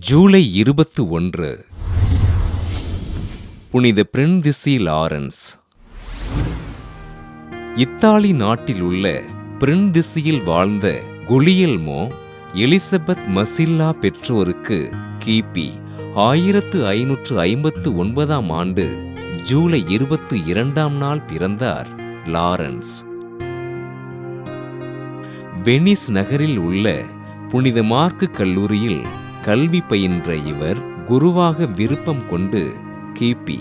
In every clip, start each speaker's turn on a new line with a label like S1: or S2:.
S1: ஜூலை 21 புனித பிரின்திசி Lawrence. Italy நாட்டில் உள்ள பிரின்திசியில் வாழ்ந்த குலியல்மோ எலிசபெத் மசில்லா பெற்றோருக்கு கிபி 1559 ஆண்டு ஜூலை 22 நாள் பிறந்தார் லாரன்ஸ். வெனிஸ் நகரில் உள்ள புனித மார்க்கு கல்லூரியில் கல்வி பயின்ற இவர் குருவாக விருப்பம் கொண்டு கிபி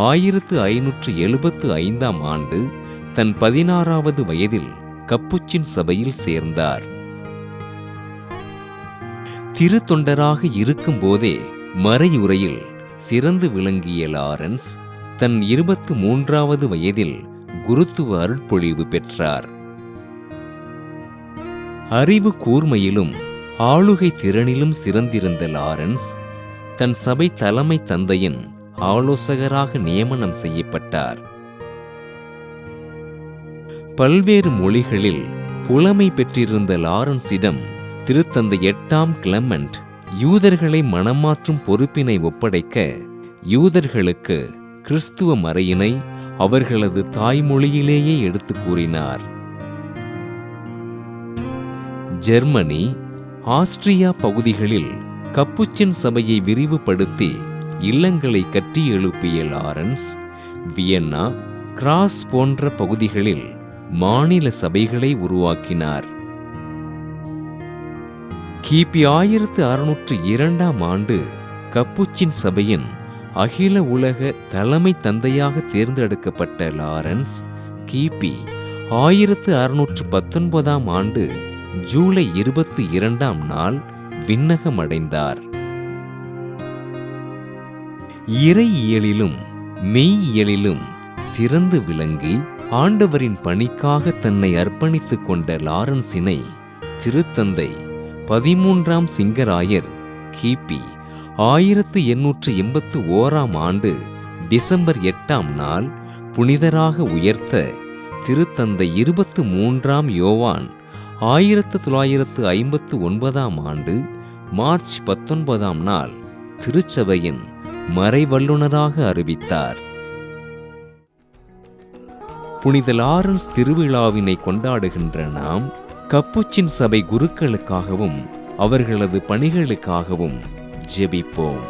S1: 1575 ஆண்டு தன் 16வது வயதில் கப்புச்சின் சபையில் சேர்ந்தார். திருத்தொண்டராக இருக்கும்போதே மறையுறையில் சிறந்து விளங்கிய லாரன்ஸ் தன் 23வது வயதில் குருத்துவ அருட்பொழிவு பெற்றார். அறிவு கூர்மையிலும் ஆளுகை திறனிலும் சிறந்திருந்த லாரன்ஸ் தன் சபை தலைமை தந்தையின் ஆலோசகராக நியமனம் செய்யப்பட்டார். பல்வேறு மொழிகளில் புலமை பெற்றிருந்த லாரன்ஸிடம் திருத்தந்தை 8ஆம் கிளமெண்ட் யூதர்களை மனமாற்றும் பொறுப்பினை ஒப்படைக்க யூதர்களுக்கு கிறிஸ்துவ மறையினை அவர்களது தாய்மொழியிலேயே எடுத்துக் கூறினார். ஜெர்மனி, ஆஸ்திரியா பகுதிகளில் கப்புச்சின் சபையை விரிவுபடுத்தி இல்லங்களை கட்டி எழுப்பிய லாரன்ஸ் வியன்னா, கிராஸ் போன்ற பகுதிகளில் மாநில சபைகளை உருவாக்கினார். கிபி 1602 ஆண்டு கப்புச்சின் சபையின் அகில உலக தலைமை தந்தையாக தேர்ந்தெடுக்கப்பட்ட லாரன்ஸ் கிபி 1619 ஆண்டு ஜூலை 22 நாள் விண்ணகமடைந்தார். இறையியலிலும் மெய்யியலிலும் சிறந்து விளங்கி ஆண்டவரின் பணிக்காக தன்னை அர்ப்பணித்துக் கொண்ட லாரன்ஸினை திருத்தந்தை 13ஆம் சிங்கராயர் கிபி 1881 ஆண்டு டிசம்பர் 8 நாள் புனிதராக உயர்த்த திருத்தந்தை 23ஆம் யோவான் 1959 ஆண்டு மார்ச் 19 நாள் திருச்சபையின் மறைவல்லுனராக அறிவித்தார். புனித லாரன்ஸ் திருவிழாவினை கொண்டாடுகின்ற நாம் கப்புச்சின் சபை குருக்களுக்காகவும் அவர்களது பணிகளுக்காகவும் ஜெபிப்போம்.